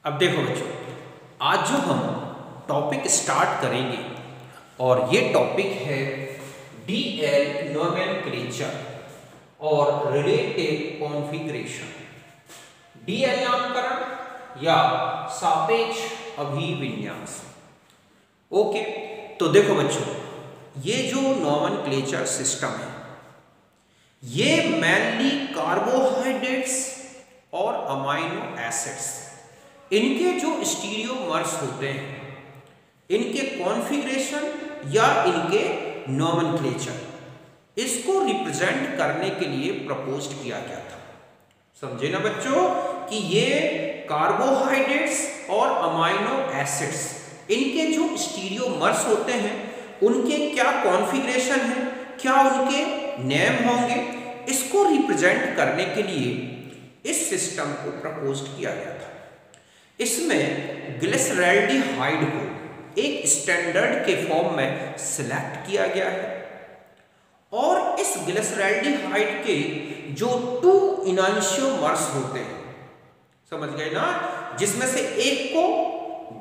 अब देखो बच्चों, आज जो हम टॉपिक स्टार्ट करेंगे और ये टॉपिक है डीएल नोमेनक्लेचर और रिलेटेड कॉन्फ़िगरेशन। डीएल नामकरण या सापेक्ष अभिविन्यास। ओके, तो देखो बच्चों, ये जो नोमेनक्लेचर सिस्टम है ये मेनली कार्बोहाइड्रेट्स और अमाइनो एसिड्स, इनके जो स्टीरियोमर्स होते हैं, इनके कॉन्फ़िगरेशन या इनके नोमेनक्लेचर, इसको रिप्रेजेंट करने के लिए प्रपोज्ड किया गया था। समझे ना बच्चों कि ये कार्बोहाइड्रेट्स और अमाइनो एसिड्स, इनके जो स्टीरियोमर्स होते हैं उनके क्या कॉन्फ़िगरेशन है, क्या उनके नेम होंगे, इसको रिप्रेजेंट करने के लिए इस सिस्टम को प्रपोज्ड किया गया था। इसमें ग्लिसरैल्डिहाइड को एक स्टैंडर्ड के फॉर्म में सिलेक्ट किया गया है और इस ग्लिसरैल्डिहाइड के जो 2 इनांशियोमर्स होते हैं, समझ गए ना, जिसमें से एक को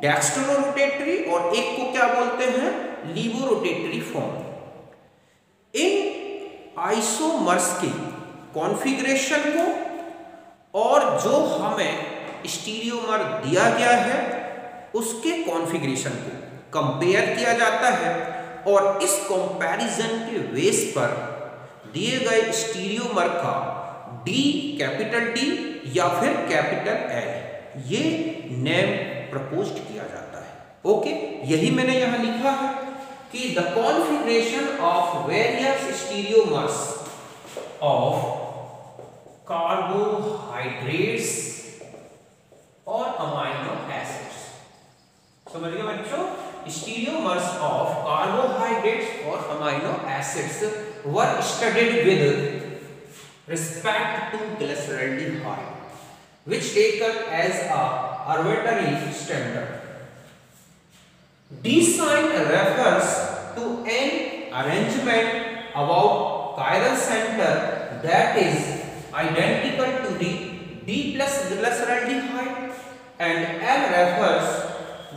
डेक्स्ट्रोरोटेटरी और एक को क्या बोलते हैं, लीवोरोटेटरी फॉर्म। इन आइसोमर्स के कॉन्फ़िगरेशन को और जो हमें स्टीरियोमर दिया गया है उसके कॉन्फ़िगरेशन को कंपेयर किया जाता है और इस कंपैरिजन के बेस पर दिए गए स्टीरियोमर का डी, कैपिटल डी या फिर कैपिटल एल, ये नेम प्रपोज्ड किया जाता है। ओके, यही मैंने यहां लिखा है कि the configuration of various stereomers of carbohydrates और अमाइनो एसिड्स। समझ गए बच्चों, स्टीरियोमर्स ऑफ कार्बोहाइड्रेट्स और amino acids were studied with respect to glyceraldehyde, which taken as a arbitrary standard. D sign refers to an arrangement about chiral center that is identical to the D plus glyceraldehyde, and L refers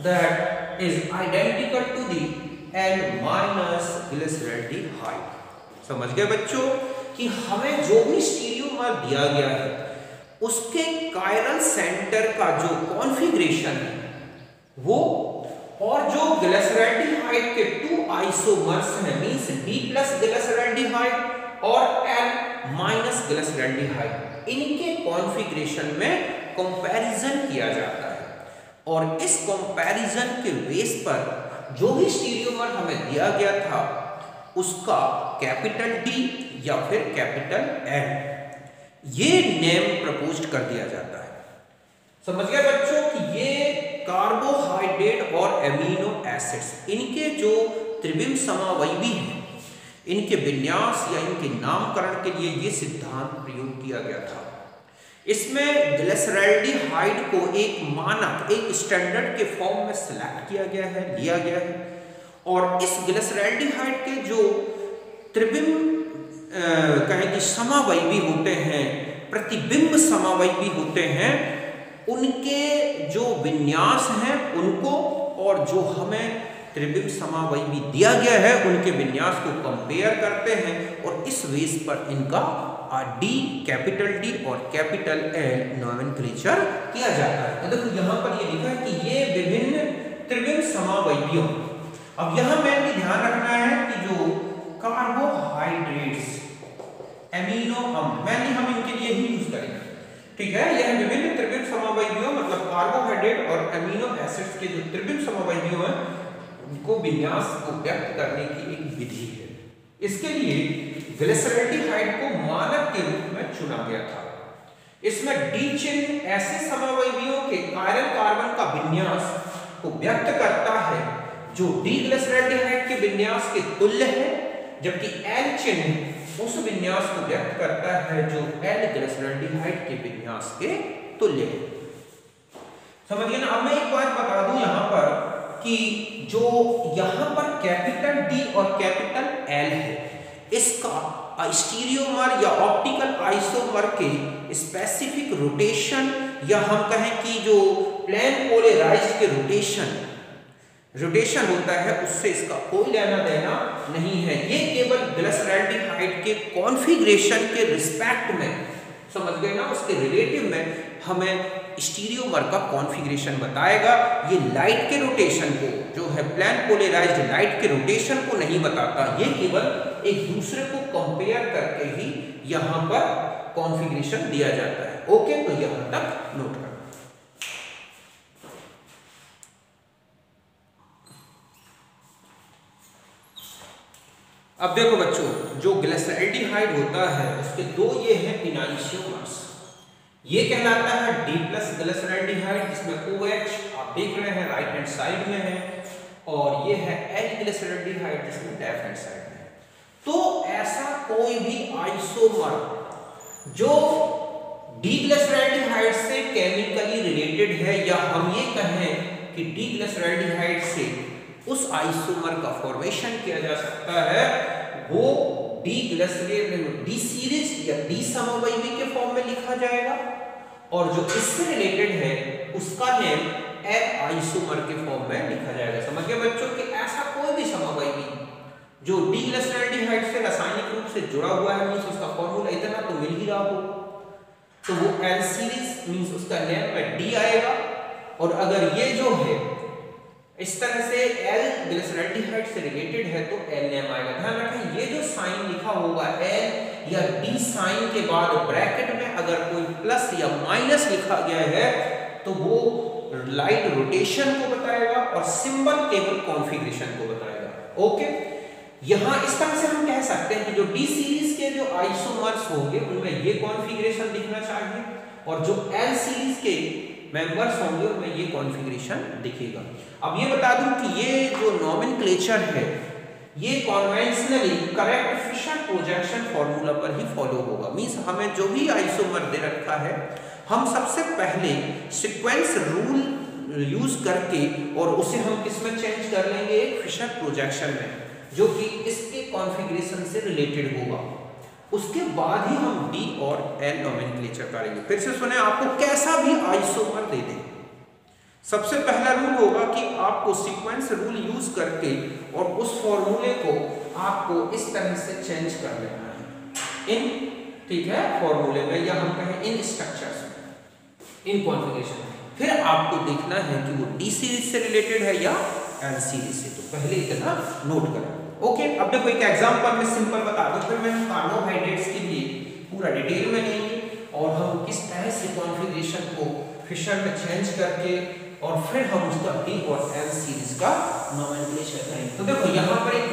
that is identical to the L minus glyceraldehyde. समझ गए बच्चों कि हमें जो भी स्टीरियोमर दिया गया है उसके कायरल सेंटर का जो कॉन्फ़िगरेशन है वो, और जो ग्लिसरैल्डिहाइड के 2 आइसोमर्स हैं, मींस D प्लस ग्लिसरैल्डिहाइड और L माइनस ग्लिसरैल्डिहाइड, इनके कॉन्फ़िगरेशन में कंपैरिजन किया जाता है और इस कंपैरिजन के बेस पर जो भी स्टीरियोमर हमें दिया गया था उसका कैपिटल डी या फिर कैपिटल एल, ये नेम प्रपोज्ड कर दिया जाता है। समझ गए बच्चों कि ये कार्बोहाइड्रेट और एमिनो एसिड्स, इनके जो त्रिविम समावयवी हैं, इनके विन्यास या इनके नामकरण के लिए ये सिद्धांत प्रयोग किया गया था। इसमें ग्लिसरैल्डिहाइड को एक मानक, एक स्टैंडर्ड के फॉर्म में सिलेक्ट किया गया है, लिया गया है और इस ग्लिसरैल्डिहाइड के जो त्रिविम कहें कि समावयवी होते हैं, प्रतिबिंब समावयवी होते हैं, उनके जो विन्यास हैं उनको और जो हमें त्रिविम समावयवी दिया गया है उनके विन्यास को कंपेयर करते हैं और इस बेस पर इनका डी, कैपिटल डी और कैपिटल एल नोमेनक्लेचर किया जाता है। तो देखो यहाँ पर ये लिखा है कि ये विभिन्न त्रिविम समावयवियों, अब यहाँ मेनली ध्यान रखना है कि जो कार्बोहाइड्रेट्स, एमिनो मेनली हम इनके लिए ही यूज करेंगे, ठीक है। यह विभिन्न त्रिविम समावयवियों मतलब कार्बोहाइड्रेट और एमिनो एसिड्स के जो त्रिविम समावयवियों हैं उनको विन्यास को व्यक्त करने की एक विधि है। इसके लिए ग्लिसरैल्डिहाइड को मानक के रूप में चुना गया था। इसमें डी चिन्ह ऐसे समावयवियों के कायरल कार्बन का विन्यास को व्यक्त करता है जो डी ग्लिसरैल्डिहाइड के विन्यास के तुल्य है, जबकि एल चिन्ह उस विन्यास को व्यक्त करता है जो एल ग्लिसरैल्डिहाइड के विन्यास के तुल्य है। समझिए ना। अब मैं एक बात बता दूं यहां पर कि जो यहां पर कैपिटल डी और कैपिटल एल है, इसका स्टीरियोमर या ऑप्टिकल आइसोमर के स्पेसिफिक रोटेशन या हम कहें कि जो प्लेन पोलराइज्ड के रोटेशन होता है उससे इसका कोई लेना देना नहीं है। ये केवल ग्लिसरैल्डिहाइड के कॉन्फ़िगरेशन के रिस्पेक्ट में, समझ गए ना, उसके रिलेटिव में हमें स्टीरियोमर का कॉन्फ़िगरेशन बताएगा। ये लाइट के रोटेशन को, जो है प्लेन पोलराइज्ड लाइट के रोटेशन को नहीं बताता, ये केवल एक दूसरे को कंपेयर करके ही यहाँ पर कॉन्फ़िगरेशन दिया जाता है। ओके, तो यहाँ तक नोट कर। अब देखो बच्चों, जो ग्लिसरैल्डिहाइड होता है उसके दो ये हैं इनाइशियोमर्स। ये कहलाता है D+ ग्लिसरैल्डिहाइड, जिसमें OH आप देख रहे हैं राइट हैंड साइड में है, और ये है L ग्लिसरैल्डिहाइड जिसमें लेफ्ट हैंड साइड में है। तो ऐसा कोई भी आइसोमर जो D ग्लिसरैल्डिहाइड से केमिकली रिलेटेड है, या हम ये कहें कि D ग्लिसरैल्डिहाइड से उस आइसोमर का फॉर्मेशन किया जा सकता है, वो D सीरीज या D समवयवी के फॉर्म में लिखा जाएगा, और जो इससे रिलेटेड है उसका नेम L आइसोमर के फॉर्म में लिखा जाएगा। समझ गए बच्चों कि ऐसा कोई भी समवयवी जो D ग्लिसरैल्डिहाइड से रासायनिक रूप से जुड़ा हुआ है, मींस उसका फॉर्मूला इतना तो मिल ही रहा हो, तो वो L सीरीज मींस उसका नेम में D आएगा। और अगर ये जो है इस तरह से L ग्लिसरैल्डिहाइड से रिलेटेड है तो L नेम आएगा। ध्यान रखें, ये जो साइन लिखा होगा L या D साइन के बाद ब्रैकेट में अगर कोई प्लस या माइनस लिखा गया है तो वो लाइट रोटेशन को बताएगा और सिंबल केवल कॉन्फ़िगरेशन को बताएगा। ओके, यहाँ इस तरह से हम कह सकते हैं कि जो D सीरीज के जो आइसोमर्स होंगे उनमें ये कॉन्फ़िगरेशन दिखना चाहिए, और जो L सीरीज के मेंबर्स होंगे उनमें ये कॉन्फ़िगरेशन दिखेगा। अब ये बता दूं कि ये जो नोमेनक्लेचर है ये conventionally correct Fischer projection formula पर ही फॉलो होगा। मींस हमें जो भी आइसोमर दे रखा है हम सबसे पहले सीक्वेंस रूल यूज करके और उसे हम किस में चेंज कर लेंगे, एक फिशर प्रोजेक्शन में, जो कि इसके कॉन्फ़िगरेशन से रिलेटेड होगा। उसके बाद ही हम D और L नोमेनक्लेचर करेंगे। फिर से सुने, आपको कैसा भी आइसोमर दे दें, सबसे पहला रूल होगा कि आपको सीक्वेंस रूल यूज करके और उस फॉर्मूले को आपको इस तरह से चेंज कर लेना है इन, ठीक है, फॉर्मूले में, या हम कहें इन स्ट्रक्चर्स में, इन कॉन्फ़िगरेशन। फिर आपको देखना है कि वो D सीरीज से रिलेटेड है या L सीरीज से। तो पहले इतना नोट करें। ओके, अब देखो एक एग्जांपल में सिंपल बता दूं, फिर मैं कार्बोहाइड्रेट्स के लिए पूरा डिटेल में लेंगे और हम किस तरह से कॉन्फ़िगरेशन को फिशर में चेंज करके और फिर हम उसका D और L सीरीज का नोमेनक्लेचर करेंगे। तो देखो यहाँ पर एक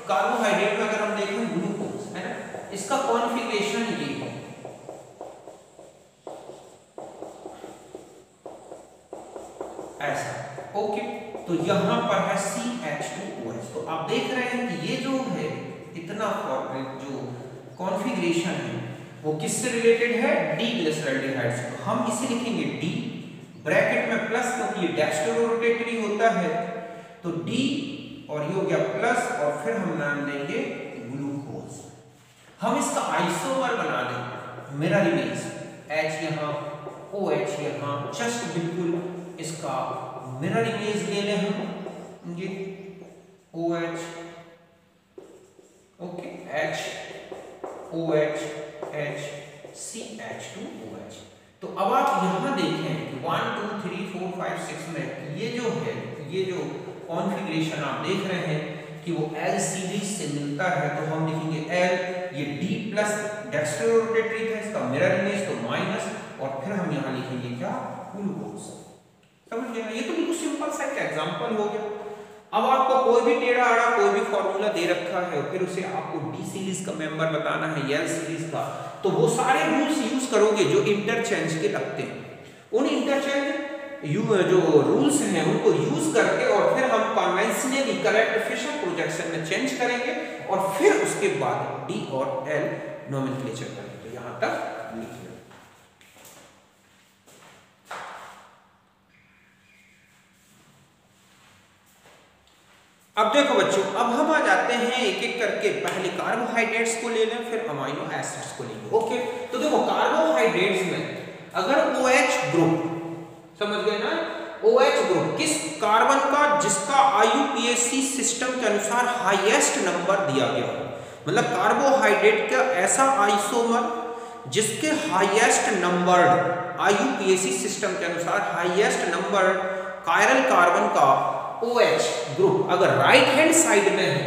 कार्बोहाइड्रेट में अगर हम देखें ग्लूकोज है ना, इसका कॉन्फ़िगरेशन ये है, ऐसा। ओके, तो यहाँ पर है CH2OH। तो आप देख रहे हैं कि ये जो है इतना जो कॉन्फ़िगरेशन है वो किससे रिलेटेड है, D ग्लिसरैल्डिहाइड से। तो हम इसे लिखेंगे D ब्रैकेट में प्लस, क्योंकि ये डेक्स्ट्रोरोटेटरी होता है, तो D और ये हो गया प्लस, और फिर हम नाम देंगे ग्लूकोज। हम इसका आइसोमर बना देंगे, मिरर इमेज, H यहाँ, OH यहाँ, जस्ट बिल्कुल इसका मिरर इमेज ले लें हम, ये OH, okay, H OH H CH2OH। तो अब आप यहाँ देखें कि 1 2 3 4 5 6 में ये जो है, ये जो कॉन्फ़िगरेशन आप देख रहे हैं कि वो L सीरीज से मिलता है, तो हम लिखेंगे L, ये D+ डेक्स्ट्रोरोटेटरी था, इसका मिरर इमेज तो माइनस, और फिर हम यहाँ लिखेंगे क्या, ग्लूकोज। समझ गए? ये तो बिल्कुल सिंपल सा एक एग्जांपल हो गया। अब आपको कोई भी टेढ़ा आड़ा कोई भी फॉर्मूला दे रखा है, फिर उसे आपको D सीरीज का मेंबर बताना है L सीरीज का, तो वो सारे रूल्स यूज करोगे जो इंटरचेंज के लगते हैं। उन इंटरचेंज जो रूल्स हैं उनको यूज करके और फिर हम कन्वेंशनली करेक्ट फिशर प्रोजेक्शन में चेंज करेंगे और फिर उसके बाद D और L नोमेनक्लेचर करेंगे। तो यहां तक लिखिए। अब देखो बच्चों, अब हम आ जाते हैं एक एक करके, पहले कार्बोहाइड्रेट्स को ले लें फिर अमीनो एसिड्स को लेंगे। ओके, तो देखो कार्बोहाइड्रेट्स में अगर OH ग्रुप, समझ गए ना, OH ग्रुप किस कार्बन का जिसका IUPAC सिस्टम के अनुसार हाईएस्ट नंबर दिया गया हो, मतलब कार्बोहाइड्रेट का ऐसा आइसोमर जिसके हाईएस्ट नंबर्ड IUPAC सिस्टम के अनुसार हाईएस्ट नंबर कायरल कार्बन का OH ग्रुप अगर राइट हैंड साइड में है,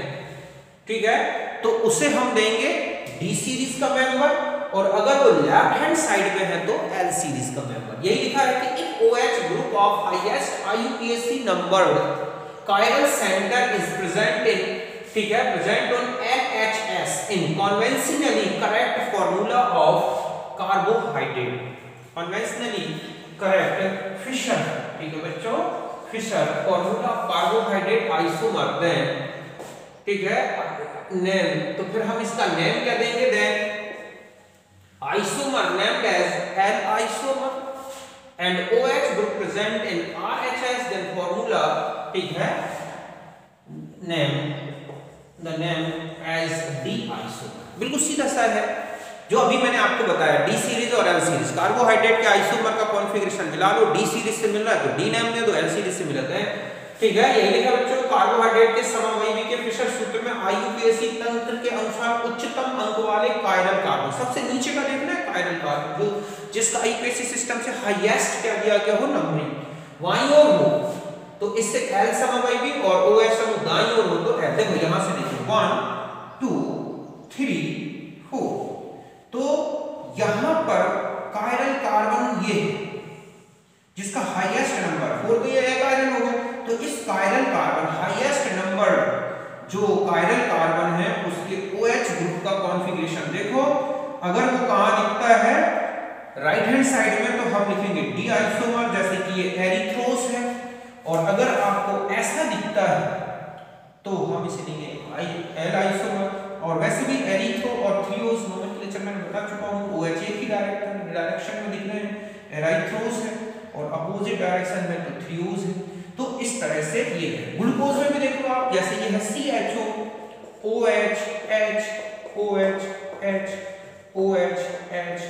ठीक है, तो उसे हम देंगे D सीरीज का मेंबर, और अगर वो लेफ्ट हैंड साइड में है तो L सीरीज का मेंबर। यही लिखा है कि if OH group of highest IUPAC numbered chiral centre is present in, ठीक है, present on NHS in conventionally correct formula of carbohydrate, conventionally correct Fischer, ठीक है बच्चों, Fischer formula of carbohydrate isomer, then, ठीक है, नेम, तो फिर हम इसका नेम क्या देंगे, then isomer named as L isomer and OH group present in RHS, then formula, ठीक है, name the name as D isomer. बिल्कुल सीधा सा है जो अभी मैंने आपको बताया, D सीरीज और L सीरीज, कार्बोहाइड्रेट के आइसोमर का कॉन्फ़िगरेशन मिला लो, D सीरीज से मिल रहा है तो D नेम दे दो, L सीरीज से मिलता है, ठीक है। यही लिखा बच्चों, कार्बोहाइड्रेट के समअवयवी के फिशर सूत्र में IUPAC तंत्र के अनुसार उच्चतम अंक वाले कायरल कार्बन, सबसे नीचे का देखना है कायरल कार्बन, जो जिसका IUPAC सिस्टम से हाईएस्ट क्या दिया गया हो नंबरिंग, बाईं ओर हो तो इससे L समअवयवी और OH समूह दाईं ओर हो तो L। देखो यहां से देखिए 1 2 3 4, तो यहां पर कायरल कार्बन ये जिसका हाईएस्ट नंबर 4, तो ये एक आयरन हो गया, तो इस कायरल कार्बन हाईएस्ट नंबर जो कायरल कार्बन है उसके OH ग्रुप का कॉन्फ़िगरेशन देखो, अगर वो कहां दिखता है राइट हैंड साइड में तो हम लिखेंगे D आइसोमर, जैसे कि ये एरिथ्रोस है, और अगर आपको ऐसा दिखता है तो हम इसे लेंगे L आइसोमर, और वैसे भी एरिथ्रो और थ्रियोस नोमेनक्लेचर में बता चुका हूं, OH एक ही डायरेक्शन में दिख रहे हैं, एरिथ्रोस है, और अपोजिट डायरेक्शन में तो थ्रियोस है। तो इस तरह से ये है। ग्लूकोज में भी देखो आप, जैसे ये है CHO, OH H OH H OH H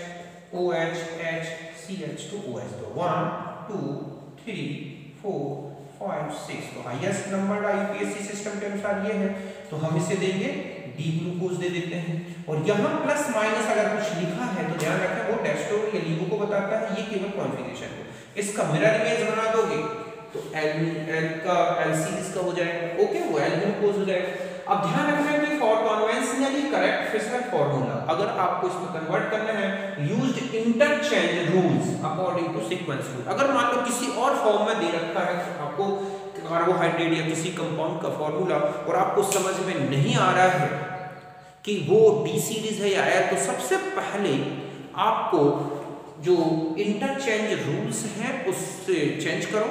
OH H CH2 OH, तो 1 2 3 4 5 6, तो हाईएस्ट नंबर IUPAC सिस्टम के अनुसार ये है, तो हम इसे देंगे D ग्लूकोज दे देते हैं। और यहाँ प्लस माइनस अगर कुछ लिखा है तो ध्यान रखें वो डेस्टोर या लीगो को बताता है, ये केवल कॉन्फ़िगरेशन है। इसका मिरर इमेज बना दोगे तो L का L सीरीज का हो जाएगा, ओके, वो L ग्लूकोज हो जाएगा। अब ध्यान रखना कि for conventionally correct Fischer formula, अगर आपको इसको कन्वर्ट करना है, used interchange rules according to sequence rule. अगर मान लो किसी और फॉर्म में दे रखा है तो आपको कार्बोहाइड्रेट या किसी कंपाउंड का फार्मूला और आपको समझ में नहीं आ रहा है कि वो D सीरीज है या L, तो सबसे पहले आपको जो इंटरचेंज रूल्स हैं उससे चेंज करो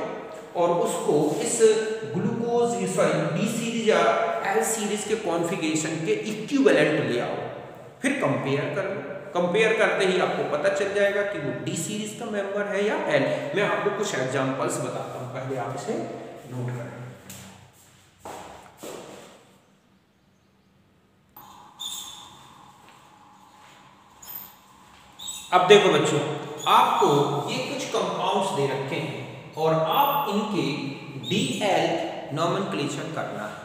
और उसको इस ग्लूकोज D सीरीज या L सीरीज के कॉन्फ़िगरेशन के इक्विवेलेंट ले आओ, फिर कंपेयर कर लो। कंपेयर करते ही आपको पता चल जाएगा कि वो D सीरीज का मेंबर है या L। मैं आपको कुछ एग्जांपल्स बताता हूं, पहले आप इसे नोट करें। अब देखो बच्चों, आपको ये कुछ कंपाउंड्स दे रखे हैं और आप इनके DL नोमेनक्लेचर करना है,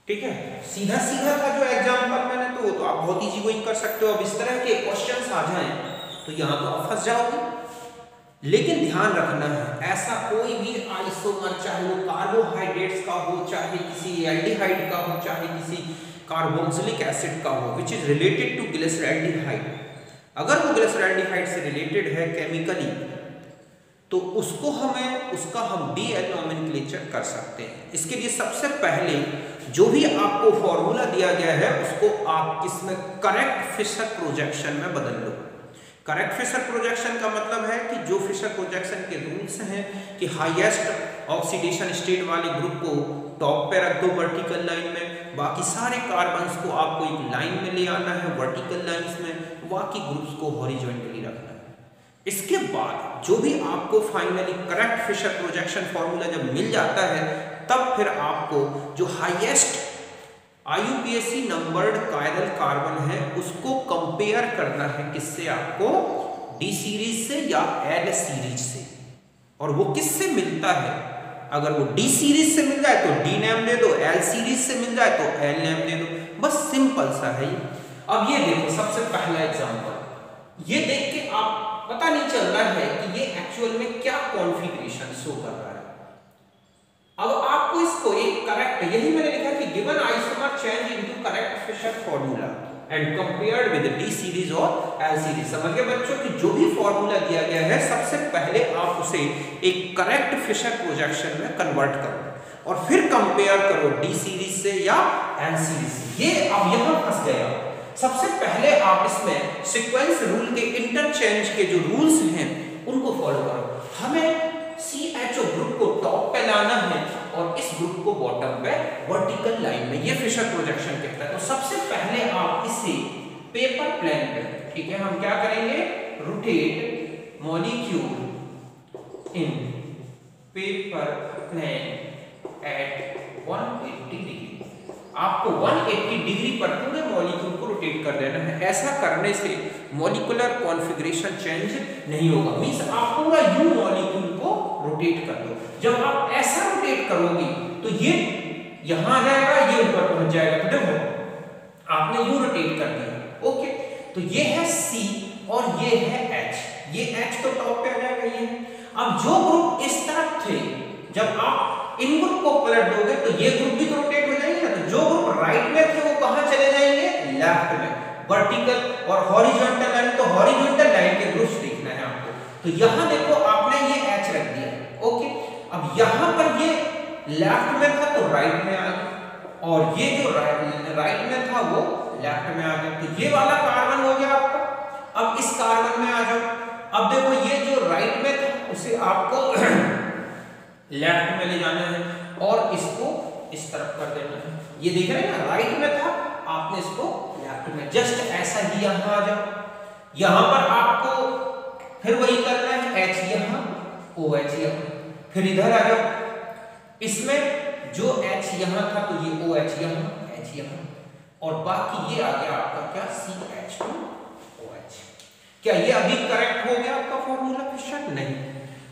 ठीक है। सीधा सीधा का जो एग्जांपल मैंने तो आप बहुत इजी गोइंग कर सकते हो। अब इस तरह के क्वेश्चंस आ जाएं तो यहाँ तो आप फंस जाओगे, लेकिन ध्यान रखना है ऐसा कोई भी आइसोमर, चाहे वो कार्बोहाइड्रेट्स का हो, चाहे किसी एल्डिहाइड का हो, चाहे किसी कार्बोक्सिलिक एसिड का हो, which is related to glyceraldehyde, अगर वो ग्लिसरॉल्डिहाइड से रिलेटेड है केमिकली तो उसको उसका हम DL नोमेनक्लेचर कर सकते हैं। इसके लिए सबसे पहले जो भी आपको फॉर्मूला दिया गया है उसको आप किसमें करेक्ट फिशर प्रोजेक्शन में बदल लो। करेक्ट फिशर प्रोजेक्शन का मतलब है कि जो फिशर प्रोजेक्शन के रूल्स हैं कि हाईएस्ट ऑक्सीडेशन स्टेट वाले ग्रुप को टॉप पे रख दो वर्टिकल लाइन में, बाकी सारे कार्बन्स को आपको एक लाइन में ले आना है वर्टिकल लाइंस में, बाकी ग्रुप्स को हॉरिजॉन्टली रखना है। इसके बाद जो भी आपको finally correct Fischer projection formula जब मिल जाता है तब फिर आपको जो highest IUPAC numbered chiral carbon है उसको कंपेयर करना है किससे, आपको D सीरीज से या L सीरीज से। और वो किससे मिलता है, अगर वो D सीरीज से मिल जाए तो D नेम दे दो, L सीरीज से मिल जाए तो L नेम दे दो, बस सिंपल सा है ये। अब ये देखो सबसे पहला एग्जांपल, ये देख के आप पता नहीं चल रहा है कि ये एक्चुअल में क्या कॉन्फ़िगरेशन शो कर रहा है। अब आपको इसको एक करेक्ट, यही मैंने लिखा कि given isomer change into correct Fischer formula and compared with D series और L सीरीज। समझ गए बच्चों कि जो भी फार्मूला दिया गया है सबसे पहले आप उसे एक करेक्ट फिशर प्रोजेक्शन में कन्वर्ट करो और फिर कंपेयर करो D सीरीज से या L सीरीज से। ये अब यहां फंस गया। सबसे पहले आप इसमें सीक्वेंस रूल के इंटरचेंज के जो रूल्स हैं उनको फॉलो करो। हमें CHO ग्रुप को टॉप पे लाना है और इस ग्रुप को बॉटम पे वर्टिकल लाइन में, ये फिशर प्रोजेक्शन कहता है। तो सबसे पहले आप इसे पेपर प्लेन पे, ठीक है, हम क्या करेंगे, rotate molecule in paper plane at 180 degree. आपको 180 डिग्री पर पूरे मॉलिक्यूल को रोटेट कर देना है। ऐसा करने से मॉलिक्यूलर कॉन्फ़िगरेशन चेंज नहीं होगा, मींस आप पूरा यू मॉलिक्यूल को रोटेट कर दो। जब आप ऐसा रोटेट करोगे तो ये यहां आ जाएगा, ये ऊपर पहुंच जाएगा। तो देखो आपने यू रोटेट कर दिया, ओके। तो ये है C और ये है H, ये H तो टॉप पे आ जाएगा ये। अब जो ग्रुप इस तरफ थे, जब आप इन ग्रुप को पलट दोगे तो ये ग्रुप भी तो रोटेट हो जाएंगे ना। तो जो ग्रुप राइट में थे वो कहां चले जाएंगे, लेफ्ट में। वर्टिकल और हॉरिजॉन्टल लाइन, तो हॉरिजॉन्टल लाइन के ग्रुप्स देखना है आपको। तो यहां देखो आपने ये H रख दिया, ओके। अब यहां पर ये लेफ्ट में था तो राइट में आ गया, और ये जो राइट में था वो लेफ्ट में आ गया। तो ये वाला कार्बन हो गया आपका। अब इस कार्बन में आ जाओ। अब देखो ये जो राइट में था उसे आपको लेफ्ट में ले जाना है और इसको इस तरफ कर देना है। ये देख रहे हैं ना, राइट में था, आपने इसको लेफ्ट में, जस्ट ऐसा ही यहां आ जाओ। यहां पर आपको फिर वही करना है, H यहां, OH यहां, फिर इधर आ जाओ। इसमें जो H यहां था तो ये OH यहां, H यहां, और बाकी ये आ गया आपका क्या, CH2OH। क्या ये अभी करेक्ट हो गया आपका फॉर्मूला फिशर? नहीं,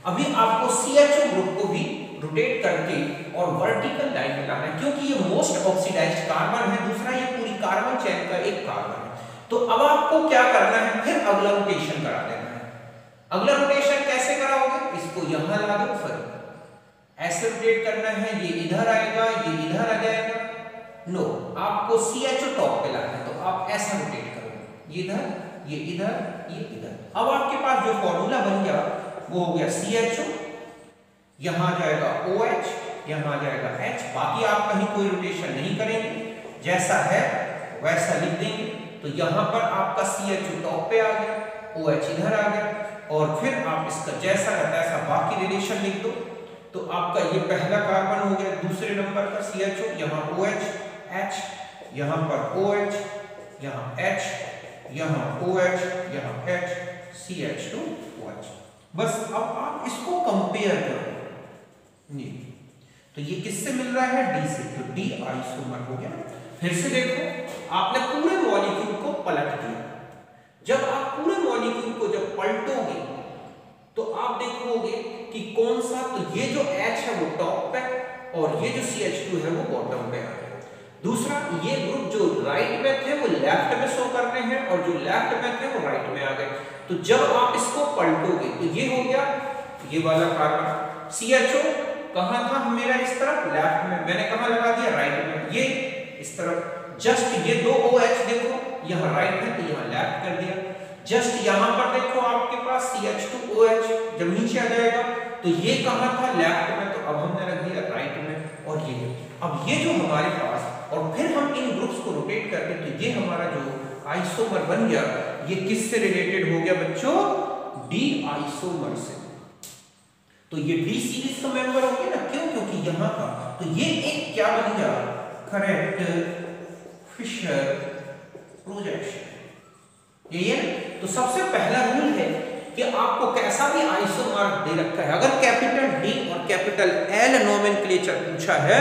अभी आपको CHO ग्रुप को भी रोटेट करके और वर्टिकल लाइन में लाना है, क्योंकि ये मोस्ट ऑक्सीडाइज्ड कार्बन है। दूसरा ये पूरी कार्बन चेन का एक कार्बन है। तो अब आपको क्या करना है, फिर अगला रोटेशन करा देना है। अगला रोटेशन कैसे कराओगे, इसको यहां ला दो, फिर ऐसे रोटेट करना है, ये इधर आएगा, ये इधर आ जाएगा। नो, आपको CHO टॉप पे लाना है, तो आप ऐसा रोटेट करोगे, ये इधर, ये इधर, ये इधर। अब आपके पास जो फॉर्मूला बन गया वो हो गया CHO, यहां आ जाएगा OH, यहां आ जाएगा H। बाकी आप कहीं कोई रोटेशन नहीं करेंगे, जैसा है वैसा लिख देंगे। तो यहां पर आपका CHO टॉप पे आ गया, OH इधर आ गया, और फिर आप इसका जैसा रहता है ऐसा बाकी रिलेशन लिख दो। तो आपका ये पहला कार्बन हो गया, दूसरे नंबर का CHO, यहां OH, H, यहां पर OH, यहां H, यहां OH, यहां H, CH2OH। बस अब आप इसको कंपेयर करो, ये तो ये किससे मिल रहा है, D से, तो D आइसोमर हो गया। फिर से देखो, आपने पूरे मॉलिक्यूल को पलट दिया। जब आप पूरे मॉलिक्यूल को जब पलटोगे तो आप देखोगे कि कौन सा, तो ये जो H है वो टॉप पे और ये जो CH2 है वो बॉटम पे आ गया। दूसरा, ये ग्रुप जो राइट में थे वो लेफ्ट में शो कर रहे हैं और जो लेफ्ट में थे वो राइट में आ गए। तो जब आप इसको पलटोगे तो ये हो गया ये वाला कार्बन। CHO कहां था मेरा, इस तरफ लेफ्ट में, मैंने कहां लगा दिया, राइट में, ये इस तरफ। जस्ट ये दो OH देखो, यहां राइट है तो यहां लेफ्ट कर दिया। जस्ट यहां पर देखो आपके पास CH2OH, जब नीचे आ जाएगा तो ये कहां था, लेफ्ट में, तो अब हमने रख दिया राइट में। और ये अब ये जो हमारे पास, और फिर हम इन ग्रुप्स को रोटेट करते तो ये हमारा जो आइसोमर बन गया, ये किससे रिलेटेड हो गया बच्चों, D आइसोमर से। तो ये D सीरीज का मेंबर हो गया ना, क्यों, क्योंकि यहां का, तो ये एक क्या बन गया, करेक्ट फिशर प्रोजेक्शन। ये तो सबसे पहला रूल है कि आपको कैसा भी आइसोमर दे रखा है, अगर कैपिटल डी और कैपिटल एल नोमेनक्लेचर पूछा है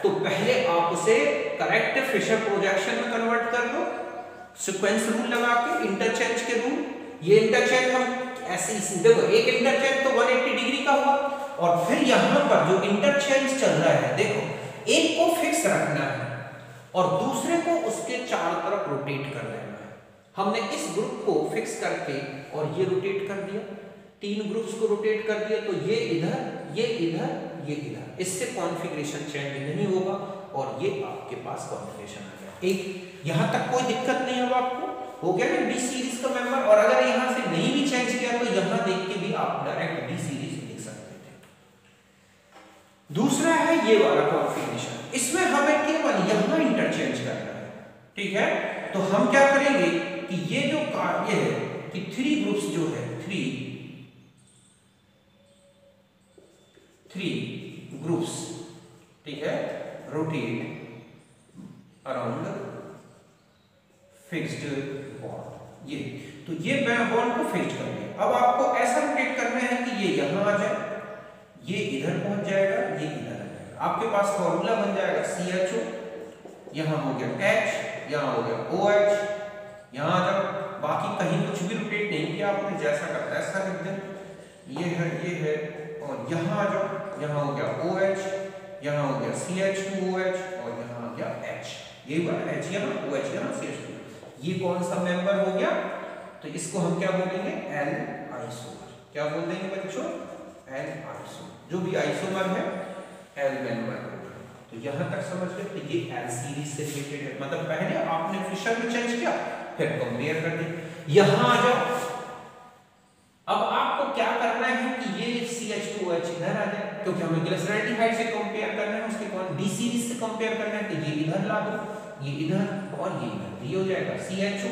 तो पहले आप उसे करेक्ट फिशर प्रोजेक्शन में कन्वर्ट कर दो, सीक्वेंस रूल लगा के, इंटरचेंज के रूल। ये इंटरचेंज हम ऐसे देखो, एक इंटरचेंज तो 180 डिग्री का हुआ, और फिर यहाँ पर जो इंटरचेंज चल रहा है, देखो एक को फिक्स रखना है और दूसरे को उसके चारों तरफ रोटेट कर लेना है। हमने इस ग्रुप को फिक्स करके और ये रोटेट कर दिया, तीन ग्रुप्स को रोटेट कर दिया, तो ये इधर, ये इधर, ये इधर, इससे कॉन्फ़िगरेशन चेंज नहीं होगा और ये आपके पास कॉन्फ़िगरेशन आ गया। एक यहां तक कोई दिक्कत नहीं होगा, आपको हो गया ना डी सीरीज का मेंबर। और अगर यहां से नहीं भी चेंज किया तो यहां देख के भी आप डायरेक्ट डी सीरीज लिख सकते थे। दूसरा है ये वाला कॉन्फ़िगरेशन, इसमें हमें केवल यहां इंटरचेंज करना है, ठीक है। तो हम क्या करेंगे कि ये जो कार्य है कि थ्री ग्रुप्स जो है, थ्री ग्रुप्स, ठीक है, रोटेट अराउंड फिक्स्ड बॉन्ड। ये तो ये बॉन्ड को फिक्स कर लिया। अब आपको ऐसा रोटेट करना है कि ये यहां आ जाए, ये इधर पहुंच जाएगा, ये इधर आ जाएगा। आपके पास फॉर्मूला बन जाएगा CHO, यहां हो गया H, यहां हो गया OH, यहां आ जाओ। बाकी कहीं कुछ भी रोटेट नहीं किया आपने, जैसा करता है ऐसा लिख दे। ये है और यहां आ जाओ, यहां हो गया OH, यहां हो गया CH2OH और यहां आ गया H। ये वाला H यहां, OH यहां, CH2। ये कौन सा मेंबर हो गया? तो इसको हम क्या बोलेंगे? L isomer. क्या बोल देंगे बच्चों? L isomer. जो भी आइसोमर है एल मेंबर होगा। तो यहां तक समझ गए? तो ये एल सीरीज से रिलेटेड है, मतलब पहले आपने फिशर में चेंज किया, फिर कंपेयर कर दिया। यहां आ जाओ, अब आपको क्या करना है कि ये CH2OH इधर आ जाए, क्योंकि हमें ग्लिसरॉल्डिहाइड से कंपेयर करना है, उसके कौन डी सीरीज से कंपेयर करना है, तो ये इधर ला दो, ये इधर और ये इधर, ये हो जाएगा CHO।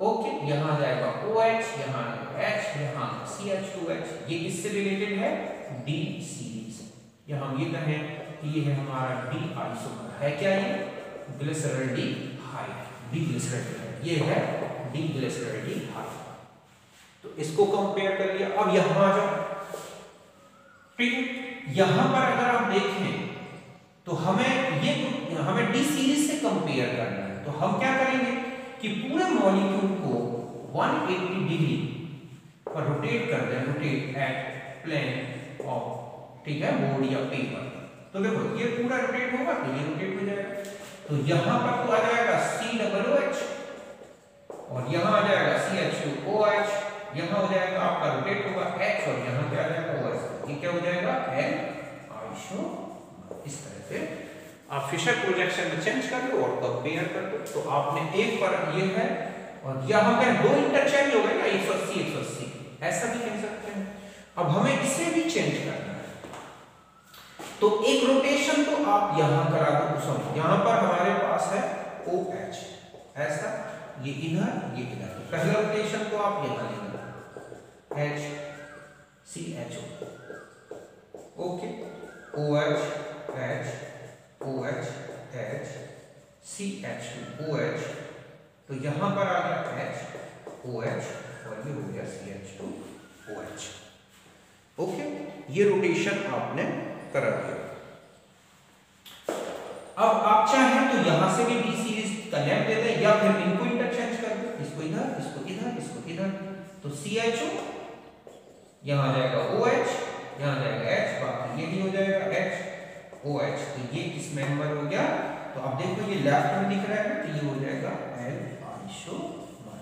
ओके, यहां आ जाएगा OH, यहां H, यहां CH2H। ये किससे रिलेटेड है? D series. यहां हम ये कहें कि ये है हमारा डी आइसोमर। है क्या ये? Glyceraldehyde, D glyceraldehyde. ये है डी ग्लिसरॉल्डिहाइड। तो इसको कंपेयर कर लिया। अब यहां आ जाओ, ठीक है। यहां पर अगर आप देखें तो हमें डी सीरीज से कंपेयर करना है। तो हम क्या करेंगे कि पूरे मॉलिक्यूल को 180 डिग्री पर रोटेट कर दें, रोटेट एट प्लेन ऑफ, ठीक है, बोर्ड या पेपर। तो देखो ये पूरा रोटेट होगा तो ये रोटेट हो जाएगा। तो यहां पर तो आ जाएगा COOH और यहां आ जाएगा CH2OH, यहां हो जाएगा आपका रोटेट होगा H और यहां क्या आ जाएगा OH। ये क्या हो जाएगा? L isomer. इस तरह से आप फिशर प्रोजेक्शन में चेंज कर लो और कंपेयर कर दो। तो आपने एक पर ये है और यहां पे दो इंटरचेंज हो गए ना, 180 180, ऐसा भी कह सकते हैं। अब हमें इसे भी चेंज करना है, तो एक रोटेशन तो आप यहां करा दो। समझो यहां पर हमारे पास है OH, ऐसा, ये इधर, ये इधर। पहला रोटेशन तो आप यहां लेंगे H CHO, okay, OH H OH H CH2OH। तो यहां पर आ गया H OH और ये हो गया CH2OH। ओके, ये रोटेशन आपने करा दिया। अब आप चाहें तो यहां से भी डी सीरीज कनेक्ट दे दें या फिर इनको इंटरचेंज कर दो, इसको इधर, इसको इधर, इसको इधर। तो CHO यहां आ जाएगा OH, यहां आ जाएगा H, बाकी ये भी हो जाएगा H OH। तो ये किस मेंबर हो गया? तो अब देखो ये लेफ्ट में दिख रहा है, तो ये हो जाएगा एल आइसोमर।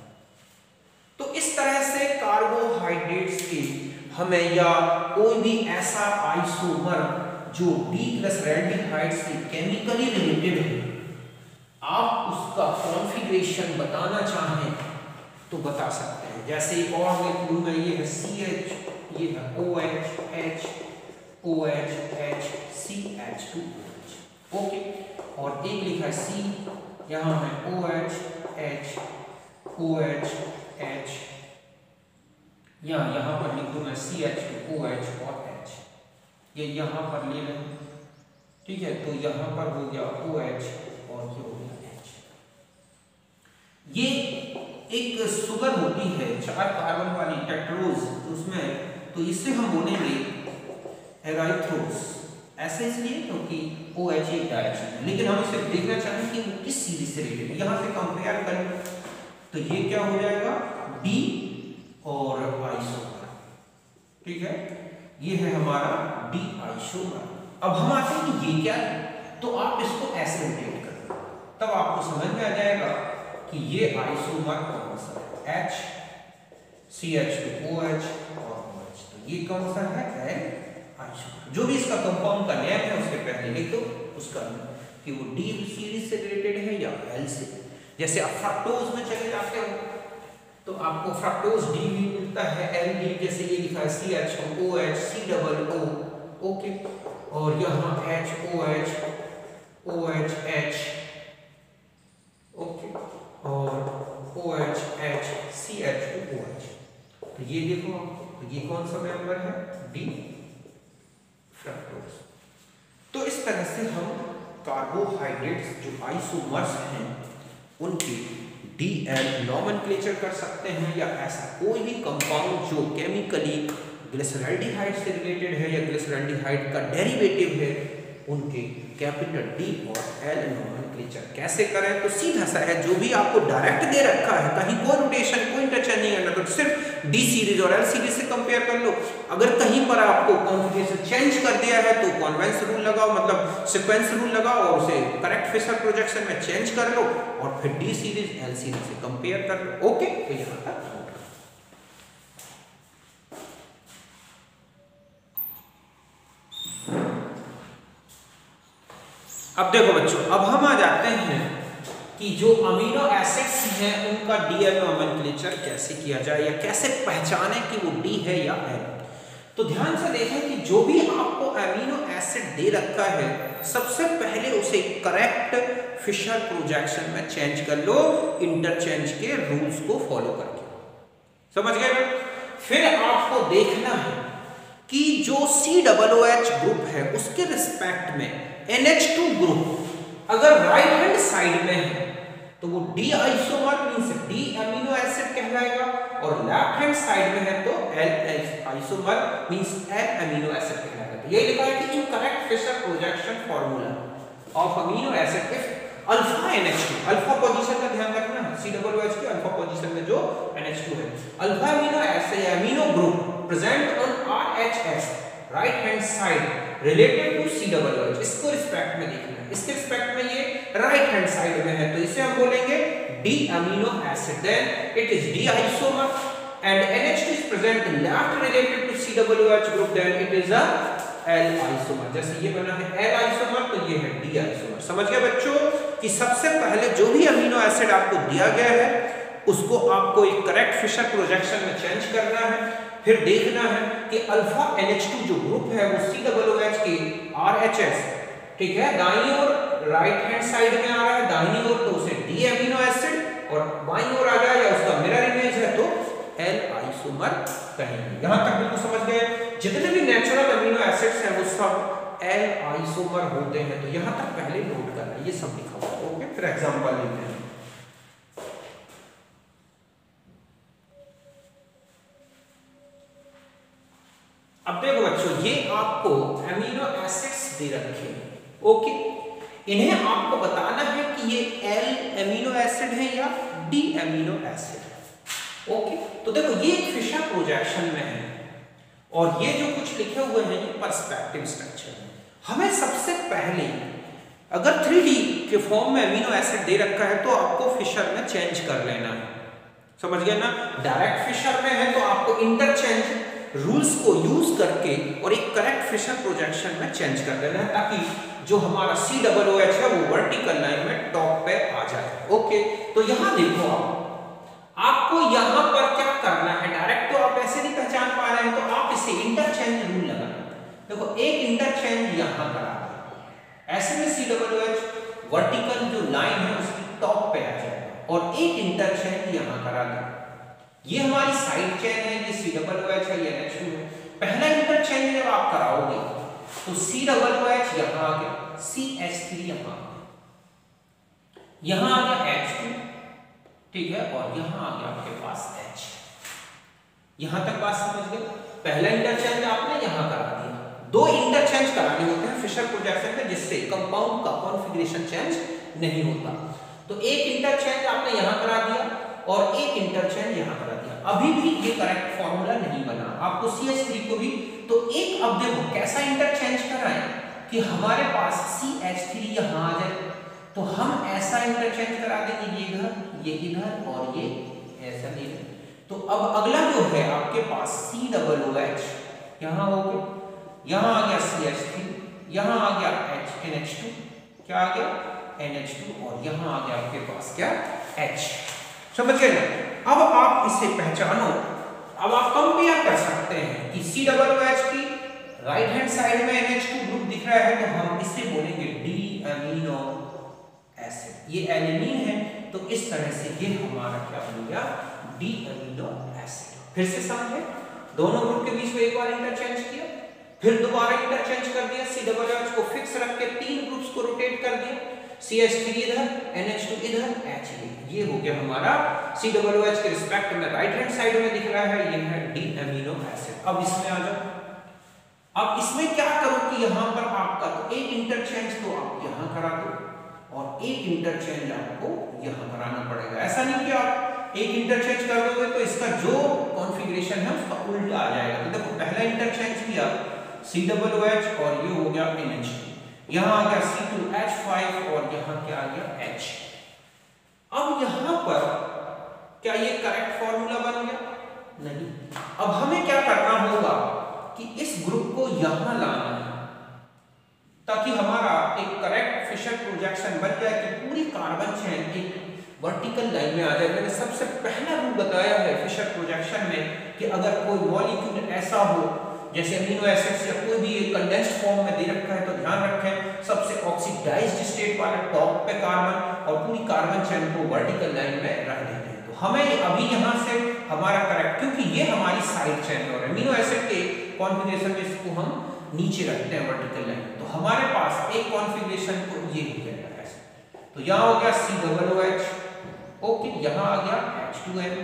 तो इस तरह से कार्बोहाइड्रेट्स के हमें या कोई भी ऐसा आइसोमर जो डी ग्लिसरॉल्डिहाइड से केमिकली रिलेटेड है, आप उसका कॉन्फ़िगरेशन बताना चाहें तो बता सकते हैं। जैसे एक और लिख लूं मैं, ये है CH, ये है OH H OH H CH2OH, okay. और एक लिखा है C, यहां है OH H OH H, यहां पर लिख दूं मैं CH2OH और H, ये यहां पर ले लें, ठीक है। तो यहां पर हो गया OH और ये हो गया H। ये एक सुगर होती है 4 कार्बन वाली टेट्रोज, उसमें तो इससे हम बोलेंगे एराइथ्रोस। ऐसा इसलिए क्योंकि OH एक डायरेक्शन है, लेकिन हम इसे देखना चाहें कि वो किस सीरीज से रिलेटेड है। यहाँ से कंपेयर करें तो ये क्या हो जाएगा, डी और आइसोमर, ठीक है, ये है हमारा डी आइसोमर। अब हम आते हैं कि ये क्या है, तो आप इसको ऐसे रोटेट करें, तब आपको समझ में आ जाएगा कि ये आइसोमर कौन सा है, H CH2OH और OH, तो ये कौन सा है, L आइसोमर। जो भी इसका कंपाउंड का नेम है उसके पहले लिख दो उसका कि वो डी सीरीज से रिलेटेड है या L से। जैसे आप फ्रक्टोज में चले जाते हो तो आपको फ्रक्टोज डी भी मिलता है, LD, जैसे ये लिखा है CHOOH COO, ओके, और यहाँ HOH OHH, ओके, और OHH CH2OH। तो ये देखो आपको, तो ये कौन सा मेंबर है, डी फ्रक्टोज। तो इस तरह से हम कार्बोहाइड्रेट्स जो आइसोमर्स हैं उनके DL नॉमेनक्लेचर कर सकते हैं, या ऐसा कोई भी कंपाउंड जो केमिकली ग्लिसरॉल्डिहाइड से रिलेटेड है या ग्लिसरॉल्डिहाइड का डेरिवेटिव है, उनके कैपिटल D और L नॉमेनक्लेचर कैसे करें। तो सीधा सा है, जो भी आपको डायरेक्ट दे रखा है, कहीं कोई रोटेशन कोई इंटरचेंज नहीं करना, तो सिर्फ D सीरीज और L सीरीज से कंपेयर कर लो। अगर कहीं पर आपको कॉन्फ़िगरेशन चेंज कर दिया है तो कॉन्वेंस रूल लगाओ, मतलब सीक्वेंस रूल लगाओ और उसे करेक्ट फिशर प्रोजेक्शन में चेंज कर लो और फिर D सीरीज L सीरीज से कंपेयर कर लो, ओके। तो यहाँ तक अब देखो बच्चों, अब हम आ जाते हैं कि जो अमीनो एसिड्स हैं उनका DL नॉमेनक्लेचर कैसे किया जाए या कैसे पहचाने कि वो D है या L। तो ध्यान से देखें कि जो भी आपको अमीनो एसिड दे रखा है, सबसे पहले उसे करेक्ट फिशर प्रोजेक्शन में चेंज कर लो, इंटरचेंज के रूल्स को फॉलो करके, समझ गए ना। फिर आपको देखना है कि जो COOH ग्रुप है उसके रिस्पेक्ट में NH2 ग्रुप अगर राइट हैंड साइड में है तो वो D isomer means D amino acid कहलाएगा, और लेफ्ट हैंड साइड में है तो L isomer means L amino acid कहलाएगा। तो ये लिखा है कि in correct Fischer projection formula of amino acid if alpha NH2, alpha position का ध्यान रखना है, COOH की अल्फा पोजीशन में जो NH2 है, alpha amino acid amino group present on RHS right hand side related to COOH, इसको respect में देखना है। इसके रिस्पेक्ट में ये राइट हैंड साइड में है तो इसे हम बोलेंगे D amino acid, then it is D isomer, and NH2 is present left related to COOH group, then it is a L isomer. जैसे ये बना है L आइसोमर तो ये है D आइसोमर। समझ गए बच्चों कि सबसे पहले जो भी अमीनो एसिड आपको दिया गया है उसको आपको एक करेक्ट फिशर प्रोजेक्शन में चेंज करना है, फिर देखना है कि अल्फा NH2 जो ग्रुप है वो COOH के RHS, ठीक है, दाईं ओर राइट हैंड साइड में आ रहा है, दाहिनी ओर तो उसे D अमीनो एसिड, और बाईं ओर आ जाए या उसका मिरर इमेज है तो L आइसोमर कहेंगे। यहां तक बिल्कुल समझ गए। जितने भी नेचुरल अमीनो एसिड्स हैं वो सब L आइसोमर होते हैं, तो यहां तक पहले नोट करना, ये सब लिखा हुआ है, ओके। फिर एग्जांपल लेते हैं। अब देखो बच्चों, ये आपको अमीनो एसिड्स दे रखे हैं, ओके, इन्हें आपको बताना है कि ये L अमीनो एसिड है या D अमीनो एसिड है, ओके। तो देखो ये एक फिशर प्रोजेक्शन में है और ये जो कुछ लिखे हुए हैं ये पर्सपेक्टिव स्ट्रक्चर है। हमें सबसे पहले अगर 3D के फॉर्म में अमीनो एसिड दे रखा है तो आपको फिशर में चेंज कर लेना है, समझ गए ना। डायरेक्ट फिशर में है तो आपको इंटरचेंज रूल्स को यूज करके और एक करेक्ट फिशर प्रोजेक्शन में चेंज कर देना है, ताकि जो हमारा COOH है वो वर्टिकल लाइन में टॉप पे आ जाए, ओके। तो यहां देखो आपको यहां पर क्या करना है, डायरेक्ट तो आप ऐसे नहीं पहचान पा रहे हैं तो आप इसे इंटरचेंज रूल लगाना। देखो एक इंटरचेंज यहां करा दो, ऐसे में COOH वर्टिकल जो लाइन है उसकी टॉप पे आ जाएगा, और एक इंटरचेंज यहां करा दो। ये हमारी साइड चेन है, ये COOH है, ये NH2 है। पहला इंटरचेंज जब आप कराओगे तो COOH यहां आ गया, CH3 यहां आ गया, यहां आ गया H2, ठीक है, और यहाँ आ गया आपके पास H। यहां तक बात समझ गए। पहला इंटरचेंज आपने यहां करा दिया, दो इंटरचेंज कराने होते हैं फिशर प्रोजेक्शन में जिससे कंपाउंड का कॉन्फ़िगरेशन चेंज नहीं होता। तो एक इंटरचेंज आपने यहां करा दिया और एक इंटरचेंज यहां करा दिया, अभी भी ये करेक्ट फॉर्मूला नहीं बना आपको CH3 को भी। तो एक अब देखो कैसा इंटरचेंज कराएं कि हमारे पास CH3 यहां आ जाए, तो हम ऐसा इंटरचेंज करा देंगे, ये इधर और ये ऐसा ले लें। तो अब अगला जो है आपके पास COOH यहां हो गया, यहां आ गया CH3, यहां आ गया NH2, क्या आ गया NH2, और यहां आ गया आपके पास क्या H। समझ गए ना? अब आप इसे पहचानो, अब आप कंपेयर कर सकते हैं कि COOH की राइट हैंड साइड में NH2 ग्रुप दिख रहा है, तो हम इसे बोलेंगे डी अमीनो एसिड, ये एलिनीन है, तो इस तरह से ये हमारा क्या बन गया डी अमीनो एसिड। फिर से समझे, दोनों ग्रुप के बीच में एक बार इंटरचेंज किया, फिर दोबारा इंटरचेंज कर दिया, COOH को फिक्स रख के तीन ग्रुप्स को रोटेट कर दिया, CH3 इधर, NH2 इधर, H ये हो गया हमारा COOH के रिस्पेक्ट में राइट हैंड साइड में दिख रहा है, ये है डी अमीनो एसिड। अब इसमें आ जाओ, अब इसमें क्या करो कि यहां पर आपका तो एक इंटरचेंज तो आप यहां करा दो और एक इंटरचेंज आपको यहां कराना पड़ेगा। ऐसा नहीं कि आप एक इंटरचेंज कर दोगे तो इसका जो कॉन्फ़िगरेशन है उसका उल्टा आ जाएगा। तो देखो पहला इंटरचेंज किया COOH और ये हो गया NH2, यहां आ गया C2H5 और यहां क्या आ गया H। अब यहां पर क्या ये करेक्ट फॉर्मूला बन गया? नहीं। अब हमें क्या करना होगा कि इस ग्रुप को यहां लाना है ताकि हमारा एक करेक्ट फिशर प्रोजेक्शन बन जाए कि पूरी कार्बन चेन एक वर्टिकल लाइन में आ जाए। मैंने सबसे पहला रूल बताया है फिशर प्रोजेक्शन में कि अगर कोई मॉलिक्यूल ऐसा हो जैसे अमीनो एसिड्स या कोई भी कंडेंस्ड फॉर्म में दे रखा है तो ध्यान रखें सबसे ऑक्सीडाइज्ड स्टेट वाले टॉप पे कार्बन और पूरी कार्बन चेन को वर्टिकल लाइन में रख देते हैं। तो हमें अभी यहाँ से हमारा करेक्ट, क्योंकि ये हमारी साइड चेन और अमीनो एसिड के कॉन्फ़िगरेशन में इसको हम नीचे रखते हैं वर्टिकल लाइन, तो हमारे पास एक कॉन्फ़िगरेशन को ये हो जाएगा ऐसे। तो यहाँ हो गया COOH, ओके, यहाँ आ गया H2N,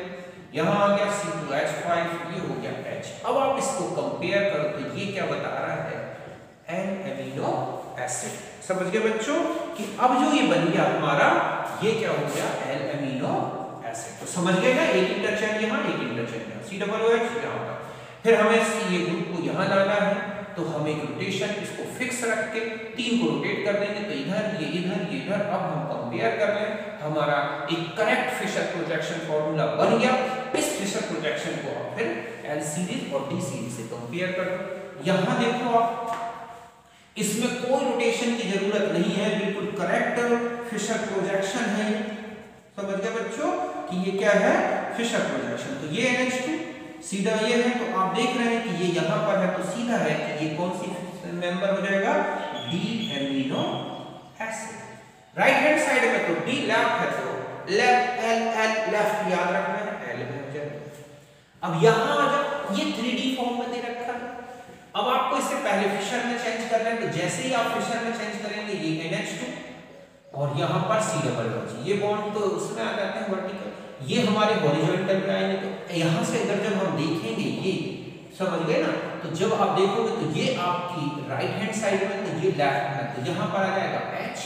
यहाँ आ गया C2H5, ये हो गया H। अब आप इसको कंपेयर करो तो ये क्या बता रहा है N अमीनो एसिड। समझ गए बच्चों कि अब जो ये बन गया हमारा ये क्या हो गया L अमीनो एसिड। तो समझ गए ना, एक इंटरचेंज यहाँ एक इंटरचेंज यहाँ, COOH यहाँ पर। फिर हमें ये ग्रुप को यहाँ लाना है तो हम एक रोटेशन इसको फिक्स रख के तीन को रोटेट कर देंगे, तो इधर ये इधर ये इधर। अब हम कंपेयर कर लें, हमारा एक करेक्ट फिशर प्रोजेक्शन फॉर्मूला बन गया। इस फिशर प्रोजेक्शन को आप फिर L सीरीज और D सीरीज से कंपेयर कर दो। यहाँ देखो आप, इसमें कोई रोटेशन की जरूरत नहीं है, बिल्कुल करेक्ट फिशर प्रोजेक्शन है। समझ गए बच्चों कि ये क्या है फिशर प्रोजेक्शन। तो ये NH2 सीधा ये है, तो आप देख रहे हैं कि ये यहाँ पर है तो सीधा है कि ये कौन सी मेंबर हो जाएगा D amino acid. Right hand side में तो डी लेफ्ट है तो लेफ्ट L लेफ्ट याद रखना है L में हो जाएगा। अब यहाँ आ जाओ, ये 3D फॉर्म में दे रखा है। अब आपको इससे पहले फिशर में चेंज करना है, तो जैसे ही आप फिशर में चेंज करेंगे ये NH2 और यहाँ पर COOH, ये बॉन्ड तो उसमें आ जाते हैं वर्टिकल, ये हमारे हॉरिजॉन्टल में आएंगे। तो यहाँ से अगर जब हम देखेंगे ये, समझ गए ना, तो जब आप देखोगे तो ये आपकी राइट हैंड साइड में तो ये लेफ्ट में, तो यहाँ पर आ जाएगा H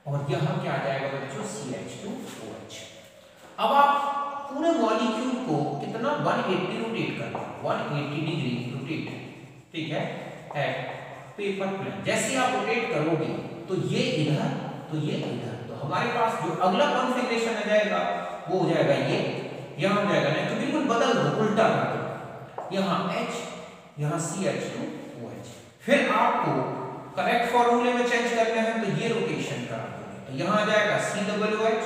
और यहाँ क्या आ जाएगा बच्चों CH2OH। अब आप पूरे मॉलिक्यूल को कितना 180 रोटेट करना, 180 डिग्री रोटेट, ठीक है, पेपर प्लेन। जैसे आप रोटेट करोगे तो ये इधर तो ये इधर, तो हमारे पास जो अगला कॉन्फ़िगरेशन आ जाएगा वो हो जाएगा ये, यहाँ हो जाएगा नहीं तो बिल्कुल बदल दो, उल्टा कर दो, यहाँ H यहाँ CH2OH। फिर आपको करेक्ट फॉर्मूले में चेंज करना है तो ये रोटेशन करा दोगे, तो यहाँ आ जाएगा COOH,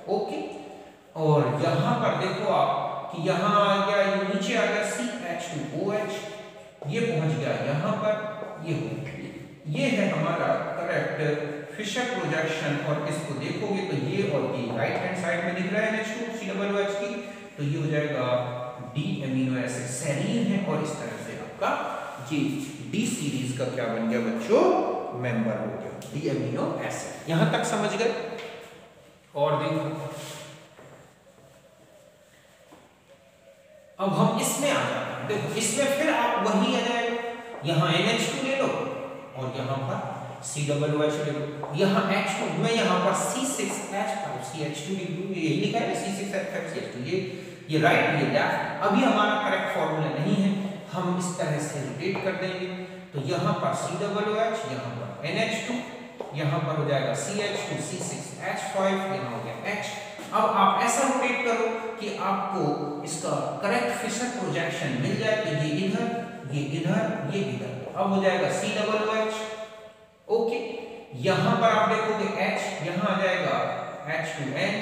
ओके। और यहाँ पर देखो आप कि यहाँ आ गया, ये नीचे आ गया CH2OH, ये पहुंच गया यहाँ पर, ये हो गया। ये है हमारा करेक्ट फिशर प्रोजेक्शन। और इसको देखोगे तो ये और ये राइट हैंड साइड में दिख रहा है NH2 COOH की, तो ये हो जाएगा डी अमीनो एसिड सेरीन है, और इस तरह से आपका ये डी सीरीज का क्या बन गया बच्चों मेंबर हो गया डी अमीनो एसिड। यहां तक समझ गए? और देखो अब हम इसमें आ जाते हैं। देखो इसमें फिर आप वही आ जाएगा, यहाँ NH2 ले लो और यहाँ पर COOH ले लो, यहाँ H2 मैं यहाँ पर C6H5 CH2 लिख दूँ, यही लिखा है C6H5 CH2, ये राइट ये लेफ्ट। अभी हमारा करेक्ट फॉर्मूला नहीं है, हम इस तरह से रोटेट कर देंगे। तो यहाँ पर COOH, यहाँ पर NH2, यहाँ पर हो जाएगा CH2 C6H5, यहाँ हो गया H। अब आप ऐसा रोटेट करो कि आपको इसका करेक्ट फिशर प्रोजेक्शन मिल जाए। तो ये इधर, ये इधर, ये इधर, अब हो जाएगा COOH। ओके, यहाँ पर आप देखोगे H, यहाँ आ जाएगा H2N,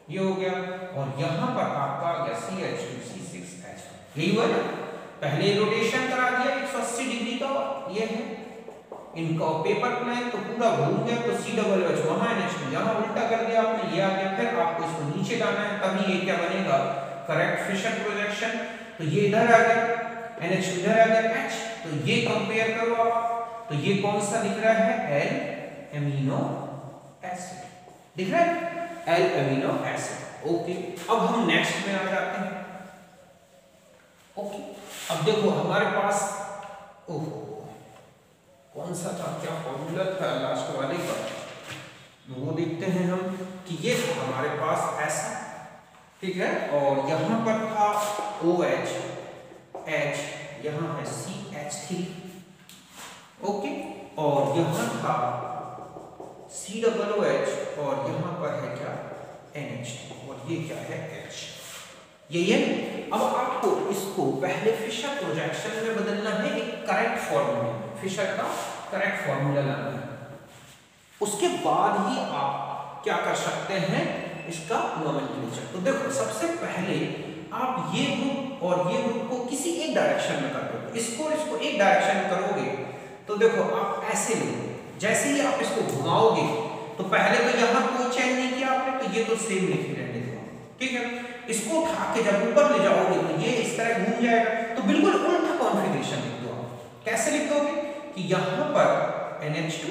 ये हो गया, और यहाँ पर आपका आ गया CH2 C6H5। यही हुआ ना, पहले रोटेशन करा दिया 180 डिग्री का, ये है इनका पेपर प्लेन, तो पूरा घूम गया। तो COOH वहां NH2 यहाँ उल्टा कर दिया आपने, ये आ गया। फिर आपको इसको नीचे लाना है, तभी ये क्या बनेगा, करेक्ट फिशर प्रोजेक्शन। तो ये इधर आ गया, NH2 इधर आ गया H। तो ये कंपेयर करो आप, तो ये कौन सा दिख रहा है, L एमिनो एसिड दिख रहा है, L एमिनो एसिड। ओके, अब हम नेक्स्ट में आ जाते हैं। ओके, अब देखो हमारे पास, ओहो कौन सा था, क्या फॉर्मूला था लास्ट वाले का, वो देखते हैं हम कि ये हमारे पास ऐसा, ठीक है, और यहाँ पर था OH, H, यहाँ है CH3, ओके, और यहाँ था COOH, और यहाँ पर है क्या NH2, और ये क्या है H, ये अब आपको इसको पहले फिशर प्रोजेक्शन में बदलना है, एक करेक्ट फॉर्मूले में, फिशर का करेक्ट फॉर्मूला लाना है। उसके बाद ही आप क्या कर सकते हैं, इसका नोमेनक्लेचर। तो देखो सबसे पहले आप ये ग्रुप और ये ग्रुप को किसी एक डायरेक्शन में कर दो। इसको एक डायरेक्शन में करोगे तो देखो आप ऐसे लोगे, जैसे ही आप इसको घुमाओगे तो पहले तो यहाँ कोई चेंज नहीं किया आपने, तो ये तो सेम लिखे रहने दो, ठीक है। इसको उठा के जब ऊपर ले जाओगे तो ये इस तरह घूम जाएगा, तो बिल्कुल उल्टा कॉन्फ़िगरेशन लिख दो आप। कैसे लिख दोगे कि यहाँ पर NH2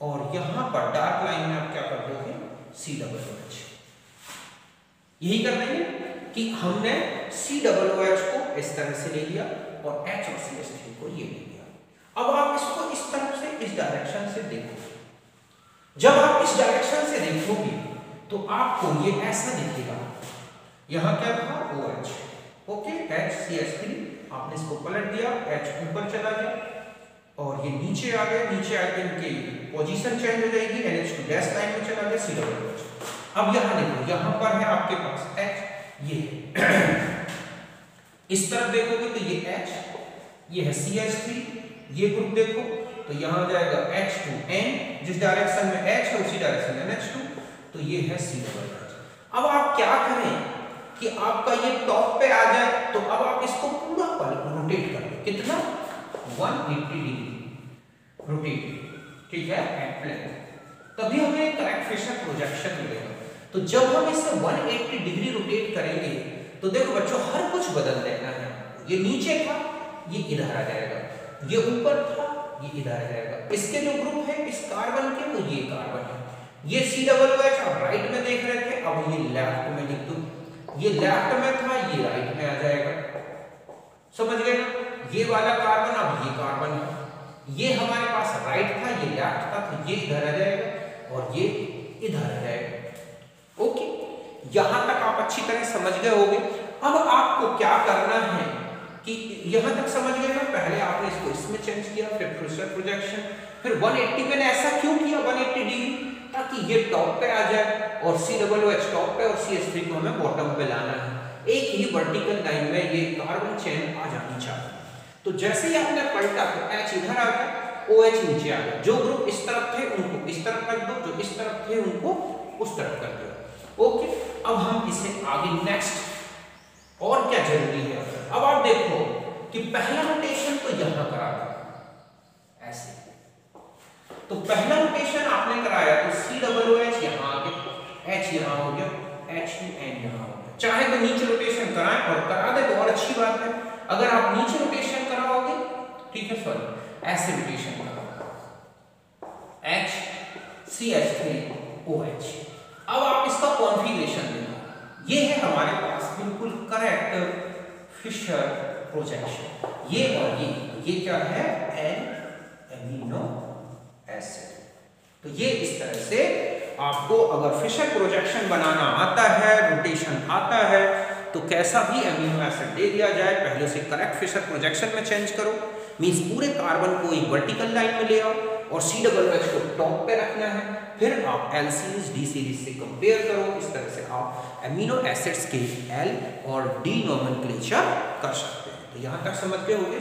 और यहाँ पर डार्क लाइन में आप क्या कर दोगे, COOH। यही कर देंगे कि हमने COOH को इस तरह से ले लिया और H और CH3 को ये ले लिया। अब आप इसको इस तरफ से, इस डायरेक्शन से देखो। जब आप इस डायरेक्शन से देखोगे तो आपको ये ऐसा दिखेगा, यहाँ क्या था OH, ओके, H CH3, आपने इसको पलट दिया, H ऊपर चला गया और ये नीचे आ गए, नीचे आके इनकी पोजीशन चेंज हो जाएगी, NH2 डैश लाइन में चला गया COOH। अब यहाँ देखो, यहाँ पर है आपके पास H, ये इस तरफ देखोगे तो ये H, ये है CH3, ये ग्रुप देखो तो यहाँ आ जाएगा H2N, जिस डायरेक्शन में H है उसी डायरेक्शन में NH2, तो ये है COOH। अब आप क्या करें कि आपका ये टॉप पे आ जाए, तो अब आप इसको पूरा रोटेट कर लो, कितना 180 डिग्री रोटेट, ठीक है, एट प्लेन, तभी हमें करेक्ट फिशर प्रोजेक्शन मिलेगा। तो जब हम इसे 180 डिग्री रोटेट करेंगे तो देखो बच्चों हर कुछ बदल देना है। ये नीचे था, ये इधर आ जाएगा, ये ऊपर था, ये इधर आ जाएगा। इसके जो ग्रुप है इस कार्बन के, वो ये कार्बन है, ये COOH आप राइट में देख रहे थे, अब ये लेफ्ट में लिख दो, ये लेफ्ट में था, ये राइट में आ जाएगा, समझ गए ना। ये वाला कार्बन अब ये कार्बन है, ये हमारे पास राइट था, ये लेफ्ट था, तो ये इधर आ जाएगा और ये इधर आ जाएगा। ओके, यहां तक आप अच्छी तरह समझ गए होंगे। अब आपको क्या करना है कि यहां तक समझ गए ना, पहले आपने इसको इसमें चेंज किया, फिर फिशर प्रोजेक्शन, फिर 180 मैंने ऐसा क्यों किया 180 डिग्री, ताकि ये टॉप पे आ जाए और COOH टॉप पे और CH3 को हमें बॉटम पे लाना है। एक ही वर्टिकल लाइन में ये कार्बन चेन आ जानी चाहिए। तो जैसे ही आपने पलटा तो H इधर आ गया, OH नीचे आ गया। जो ग्रुप इस तरफ थे उनको इस तरफ रख दो, जो इस तरफ थे उनको उस तरफ कर दो। ओके, अब हम इसे आगे नेक्स्ट और क्या जरूरी है। अब आप देखो कि पहला रोटेशन तो यहां करा था ऐसे, तो पहला रोटेशन आपने कराया तो COOH यहां आ गया, H यहां हो गया, H2N यहां हो गया। चाहे तो नीचे रोटेशन कराएं और करा दे तो और अच्छी बात है। अगर आप नीचे रोटेशन कराओगे, ठीक है, सॉरी ऐसे रोटेशन कराओगे, H CH3OH। अब आप इसका कॉन्फ़िगरेशन देखो, ये है हमारे पास बिल्कुल करेक्ट फिशर प्रोजेक्शन। ये और ये क्या है, एन एमिनो एसिड। तो ये इस तरह से आपको अगर फिशर प्रोजेक्शन बनाना आता है, रोटेशन आता है, तो कैसा भी अमीनो एसिड दे दिया जाए, पहले से करेक्ट फिशर प्रोजेक्शन में चेंज करो, मींस पूरे कार्बन को एक वर्टिकल लाइन में ले आओ और सी डबल एच को टॉप पे रखना है, फिर आप एल सीरीज डी सीरीज से कंपेयर करो। इस तरह से आप अमीनो एसिड्स के एल और डी नोमेनक्लेचर कर सकते हैं। तो यहाँ तक समझ के हो गए।